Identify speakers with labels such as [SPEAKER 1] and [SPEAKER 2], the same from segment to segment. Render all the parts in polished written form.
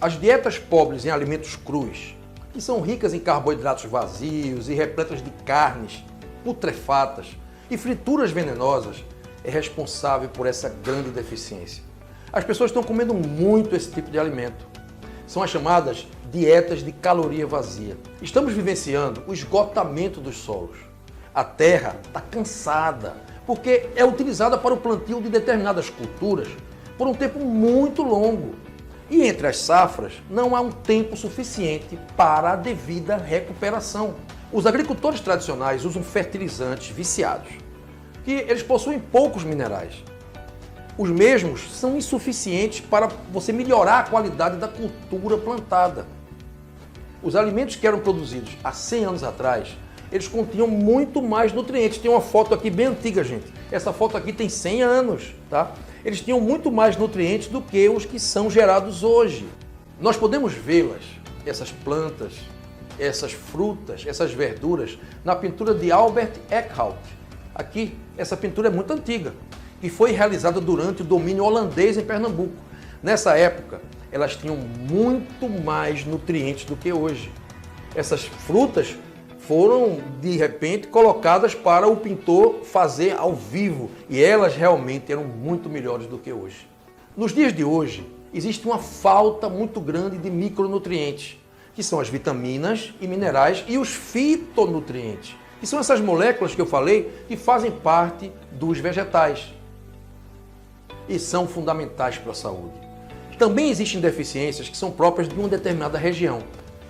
[SPEAKER 1] As dietas pobres em alimentos crus, que são ricas em carboidratos vazios e repletas de carnes putrefatas e frituras venenosas, é responsável por essa grande deficiência. As pessoas estão comendo muito esse tipo de alimento. São as chamadas dietas de caloria vazia. Estamos vivenciando o esgotamento dos solos. A terra está cansada, porque é utilizada para o plantio de determinadas culturas por um tempo muito longo. E entre as safras, não há um tempo suficiente para a devida recuperação. Os agricultores tradicionais usam fertilizantes viciados, que eles possuem poucos minerais. Os mesmos são insuficientes para você melhorar a qualidade da cultura plantada. Os alimentos que eram produzidos há 100 anos atrás, eles continham muito mais nutrientes. Tem uma foto aqui bem antiga, gente. Essa foto aqui tem 100 anos, tá? Eles tinham muito mais nutrientes do que os que são gerados hoje. Nós podemos vê-las, essas plantas, essas frutas, essas verduras, na pintura de Albert Eckhout. Aqui, essa pintura é muito antiga e foi realizada durante o domínio holandês em Pernambuco. Nessa época, elas tinham muito mais nutrientes do que hoje. Essas frutas foram, de repente, colocadas para o pintor fazer ao vivo e elas realmente eram muito melhores do que hoje. Nos dias de hoje, existe uma falta muito grande de micronutrientes, que são as vitaminas e minerais e os fitonutrientes, que são essas moléculas que eu falei que fazem parte dos vegetais e são fundamentais para a saúde. Também existem deficiências que são próprias de uma determinada região.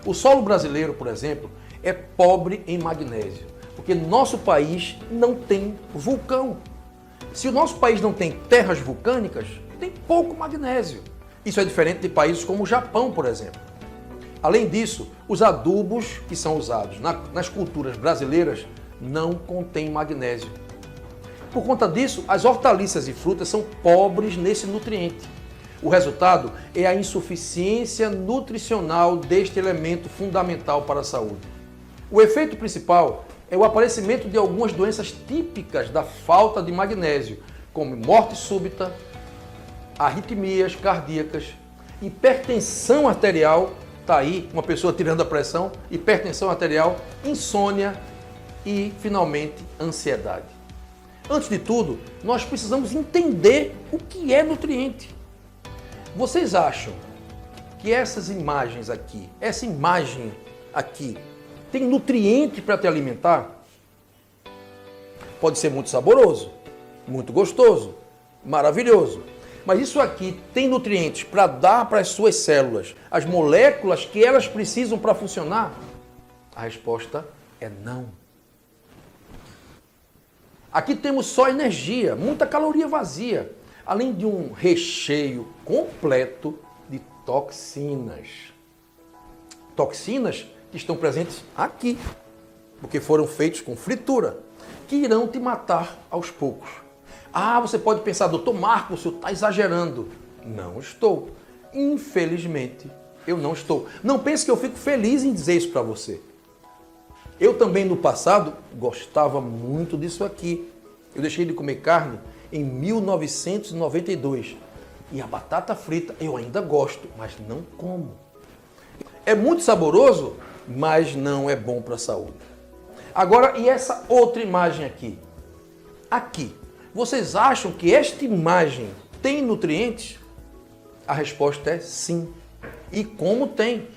[SPEAKER 1] O solo brasileiro, por exemplo, é pobre em magnésio, porque nosso país não tem vulcão. Se o nosso país não tem terras vulcânicas, tem pouco magnésio. Isso é diferente de países como o Japão, por exemplo. Além disso, os adubos que são usados nas culturas brasileiras não contêm magnésio. Por conta disso, as hortaliças e frutas são pobres nesse nutriente. O resultado é a insuficiência nutricional deste elemento fundamental para a saúde. O efeito principal é o aparecimento de algumas doenças típicas da falta de magnésio, como morte súbita, arritmias cardíacas, hipertensão arterial, está aí uma pessoa tirando a pressão, hipertensão arterial, insônia e, finalmente, ansiedade. Antes de tudo, nós precisamos entender o que é nutriente. Vocês acham que essas imagens aqui, essa imagem aqui, tem nutriente para te alimentar? Pode ser muito saboroso, muito gostoso, maravilhoso. Mas isso aqui tem nutrientes para dar para as suas células as moléculas que elas precisam para funcionar? A resposta é não. Aqui temos só energia, muita caloria vazia, além de um recheio completo de toxinas. Toxinas que estão presentes aqui, porque foram feitos com fritura, que irão te matar aos poucos. Ah, você pode pensar, doutor Marcos, o senhor está exagerando. Não estou. Infelizmente, eu não estou. Não pense que eu fico feliz em dizer isso para você. Eu também, no passado, gostava muito disso aqui. Eu deixei de comer carne em 1992. E a batata frita eu ainda gosto, mas não como. É muito saboroso, mas não é bom para a saúde. Agora, e essa outra imagem aqui? Aqui. Vocês acham que esta imagem tem nutrientes? A resposta é sim. E como tem?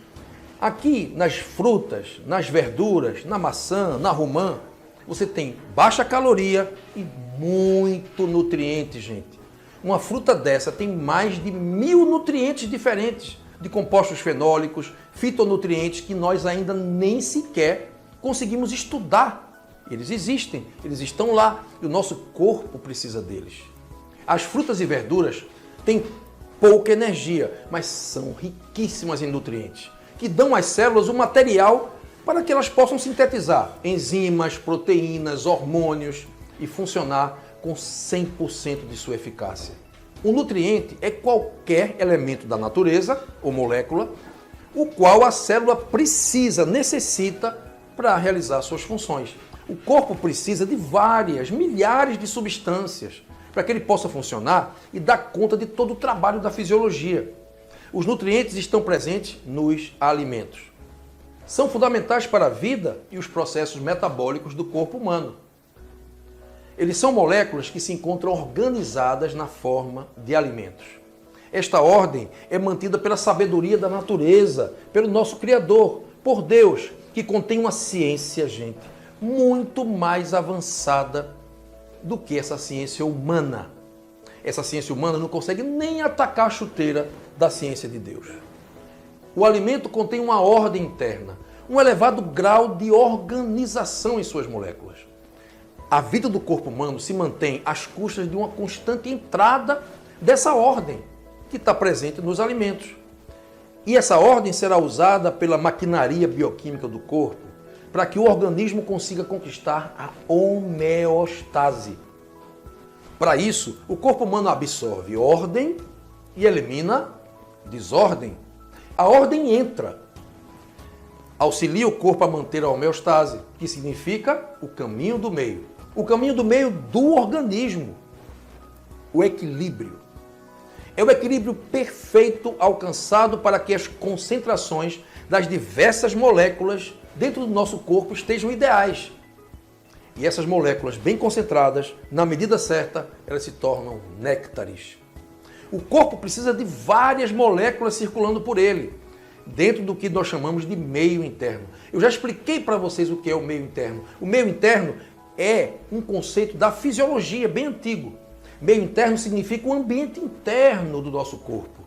[SPEAKER 1] Aqui, nas frutas, nas verduras, na maçã, na romã, você tem baixa caloria e muito nutriente, gente. Uma fruta dessa tem mais de 1000 nutrientes diferentes, de compostos fenólicos, fitonutrientes que nós ainda nem sequer conseguimos estudar. Eles existem, eles estão lá e o nosso corpo precisa deles. As frutas e verduras têm pouca energia, mas são riquíssimas em nutrientes, que dão às células o material para que elas possam sintetizar enzimas, proteínas, hormônios e funcionar com 100% de sua eficácia. O nutriente é qualquer elemento da natureza ou molécula, o qual a célula necessita para realizar suas funções. O corpo precisa de várias, milhares de substâncias para que ele possa funcionar e dar conta de todo o trabalho da fisiologia. Os nutrientes estão presentes nos alimentos. São fundamentais para a vida e os processos metabólicos do corpo humano. Eles são moléculas que se encontram organizadas na forma de alimentos. Esta ordem é mantida pela sabedoria da natureza, pelo nosso Criador, por Deus, que contém uma ciência, gente, muito mais avançada do que essa ciência humana. Essa ciência humana não consegue nem atacar a chuteira da ciência de Deus. O alimento contém uma ordem interna, um elevado grau de organização em suas moléculas. A vida do corpo humano se mantém às custas de uma constante entrada dessa ordem que está presente nos alimentos. E essa ordem será usada pela maquinaria bioquímica do corpo para que o organismo consiga conquistar a homeostase. Para isso, o corpo humano absorve ordem e elimina desordem. A ordem entra, auxilia o corpo a manter a homeostase, que significa o caminho do meio. O caminho do meio do organismo, o equilíbrio. É o equilíbrio perfeito alcançado para que as concentrações das diversas moléculas dentro do nosso corpo estejam ideais. E essas moléculas bem concentradas, na medida certa, elas se tornam néctares. O corpo precisa de várias moléculas circulando por ele, dentro do que nós chamamos de meio interno. Eu já expliquei para vocês o que é o meio interno. O meio interno é um conceito da fisiologia bem antigo. Meio interno significa o ambiente interno do nosso corpo.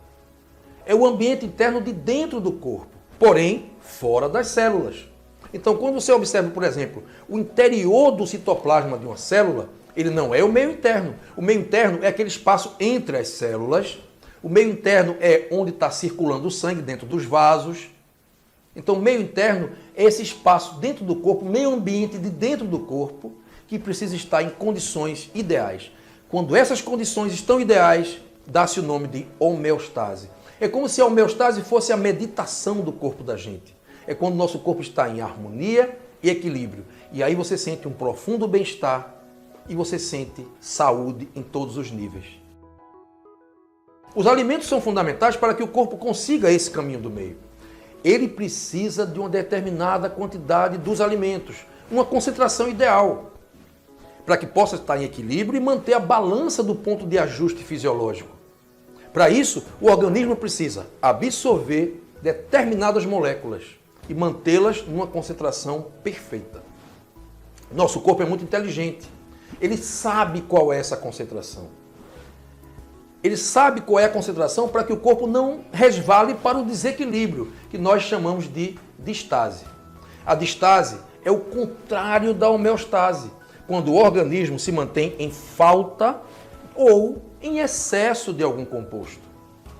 [SPEAKER 1] É o ambiente interno de dentro do corpo, porém fora das células. Então, quando você observa, por exemplo, o interior do citoplasma de uma célula, ele não é o meio interno. O meio interno é aquele espaço entre as células. O meio interno é onde está circulando o sangue dentro dos vasos. Então, o meio interno é esse espaço dentro do corpo, meio ambiente de dentro do corpo, que precisa estar em condições ideais. Quando essas condições estão ideais, dá-se o nome de homeostase. É como se a homeostase fosse a meditação do corpo da gente. É quando o nosso corpo está em harmonia e equilíbrio. E aí você sente um profundo bem-estar e você sente saúde em todos os níveis. Os alimentos são fundamentais para que o corpo consiga esse caminho do meio. Ele precisa de uma determinada quantidade dos alimentos, uma concentração ideal, para que possa estar em equilíbrio e manter a balança do ponto de ajuste fisiológico. Para isso, o organismo precisa absorver determinadas moléculas e mantê-las numa concentração perfeita. Nosso corpo é muito inteligente. Ele sabe qual é essa concentração. Ele sabe qual é a concentração para que o corpo não resvale para o desequilíbrio, que nós chamamos de distase. A distase é o contrário da homeostase, quando o organismo se mantém em falta ou em excesso de algum composto.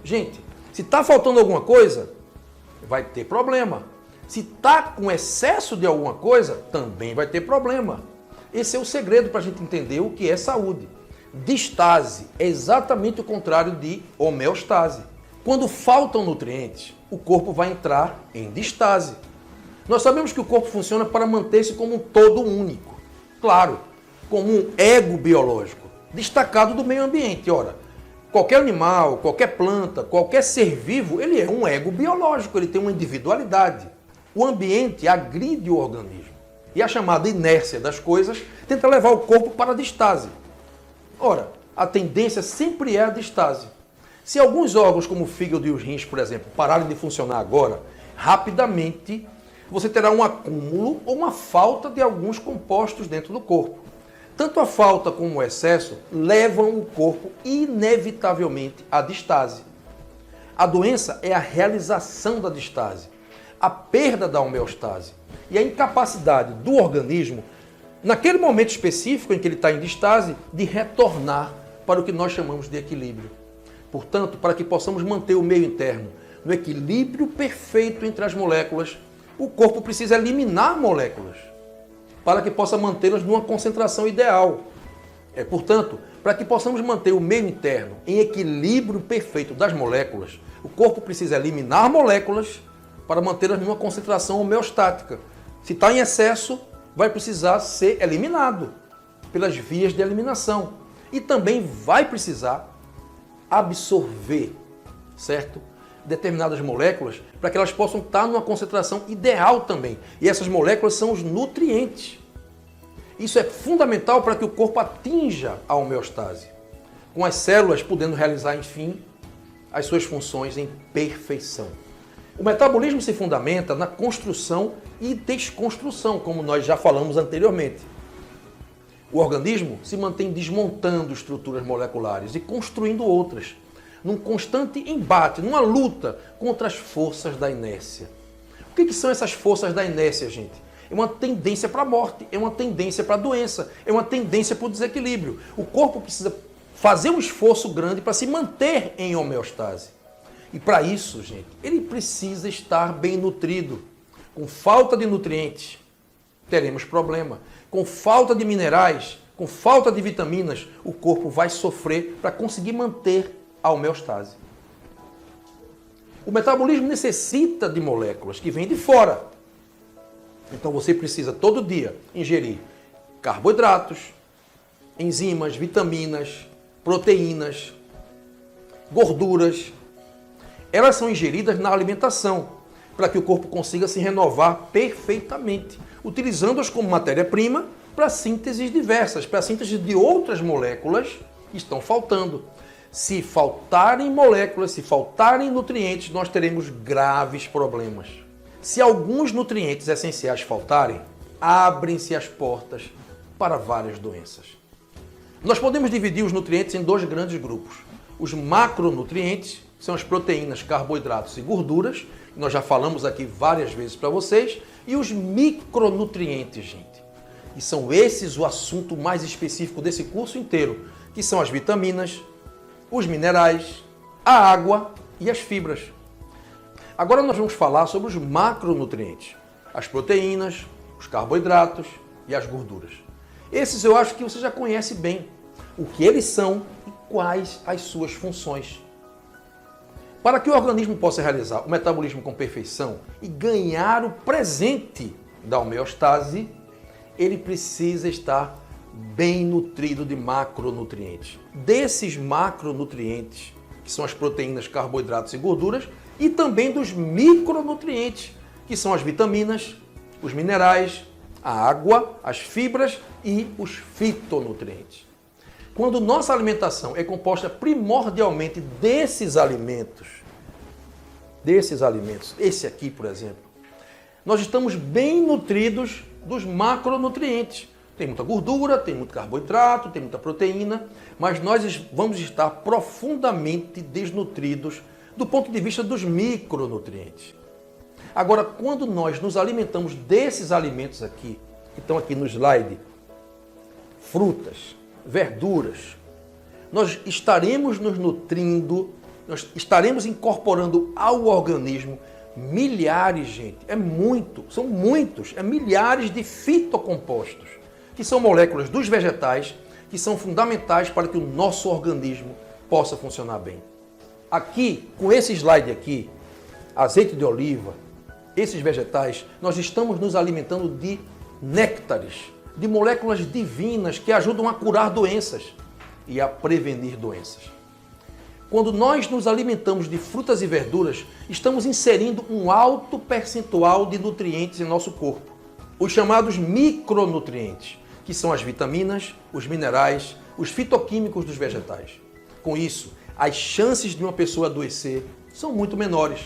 [SPEAKER 1] Gente, se está faltando alguma coisa, vai ter problema. Se está com excesso de alguma coisa, também vai ter problema. Esse é o segredo para a gente entender o que é saúde. Distase é exatamente o contrário de homeostase. Quando faltam nutrientes, o corpo vai entrar em distase. Nós sabemos que o corpo funciona para manter-se como um todo único. Claro, como um ego biológico, destacado do meio ambiente. Ora, qualquer animal, qualquer planta, qualquer ser vivo, ele é um ego biológico, ele tem uma individualidade. O ambiente agride o organismo. E a chamada inércia das coisas tenta levar o corpo para a distase. Ora, a tendência sempre é a distase. Se alguns órgãos, como o fígado e os rins, por exemplo, pararem de funcionar agora, rapidamente você terá um acúmulo ou uma falta de alguns compostos dentro do corpo. Tanto a falta como o excesso levam o corpo inevitavelmente à distase. A doença é a realização da distase, a perda da homeostase e a incapacidade do organismo, naquele momento específico em que ele está em distase, de retornar para o que nós chamamos de equilíbrio. Portanto, para que possamos manter o meio interno no equilíbrio perfeito entre as moléculas, o corpo precisa eliminar moléculas para que possa mantê-las numa concentração ideal. Portanto, para que possamos manter o meio interno em equilíbrio perfeito das moléculas, o corpo precisa eliminar moléculas para mantê-las numa concentração homeostática. Se está em excesso, vai precisar ser eliminado pelas vias de eliminação. E também vai precisar absorver, certo? determinadas moléculas para que elas possam estar numa concentração ideal também. E essas moléculas são os nutrientes. Isso é fundamental para que o corpo atinja a homeostase, com as células podendo realizar, enfim, as suas funções em perfeição. O metabolismo se fundamenta na construção e desconstrução, como nós já falamos anteriormente. O organismo se mantém desmontando estruturas moleculares e construindo outras, num constante embate, numa luta contra as forças da inércia. O que são essas forças da inércia, gente? É uma tendência para a morte, é uma tendência para a doença, é uma tendência para o desequilíbrio. O corpo precisa fazer um esforço grande para se manter em homeostase. E para isso, gente, ele precisa estar bem nutrido. Com falta de nutrientes, teremos problema. Com falta de minerais, com falta de vitaminas, o corpo vai sofrer para conseguir manter a homeostase. O metabolismo necessita de moléculas que vêm de fora. Então você precisa todo dia ingerir carboidratos, enzimas, vitaminas, proteínas, gorduras. Elas são ingeridas na alimentação para que o corpo consiga se renovar perfeitamente, utilizando-as como matéria-prima para sínteses diversas, para a síntese de outras moléculas que estão faltando. Se faltarem moléculas, se faltarem nutrientes, nós teremos graves problemas. Se alguns nutrientes essenciais faltarem, abrem-se as portas para várias doenças. Nós podemos dividir os nutrientes em dois grandes grupos. Os macronutrientes, que são as proteínas, carboidratos e gorduras, que nós já falamos aqui várias vezes para vocês, e os micronutrientes, gente. E são esses o assunto mais específico desse curso inteiro, que são as vitaminas, os minerais, a água e as fibras. Agora nós vamos falar sobre os macronutrientes, as proteínas, os carboidratos e as gorduras. Esses eu acho que você já conhece bem, o que eles são e quais as suas funções. Para que o organismo possa realizar o metabolismo com perfeição e ganhar o presente da homeostase, ele precisa estar bem nutrido de macronutrientes. Desses macronutrientes, que são as proteínas, carboidratos e gorduras, e também dos micronutrientes, que são as vitaminas, os minerais, a água, as fibras e os fitonutrientes. Quando nossa alimentação é composta primordialmente desses alimentos, esse aqui, por exemplo, nós estamos bem nutridos dos macronutrientes. Tem muita gordura, tem muito carboidrato, tem muita proteína, mas nós vamos estar profundamente desnutridos do ponto de vista dos micronutrientes. Agora, quando nós nos alimentamos desses alimentos aqui, que estão aqui no slide, frutas, verduras, nós estaremos nos nutrindo, nós estaremos incorporando ao organismo milhares, gente, são muitos, milhares de fitocompostos, que são moléculas dos vegetais, que são fundamentais para que o nosso organismo possa funcionar bem. Aqui, com esse slide aqui, azeite de oliva, esses vegetais, nós estamos nos alimentando de néctares, de moléculas divinas que ajudam a curar doenças e a prevenir doenças. Quando nós nos alimentamos de frutas e verduras, estamos inserindo um alto percentual de nutrientes em nosso corpo, os chamados micronutrientes, que são as vitaminas, os minerais, os fitoquímicos dos vegetais. Com isso, as chances de uma pessoa adoecer são muito menores.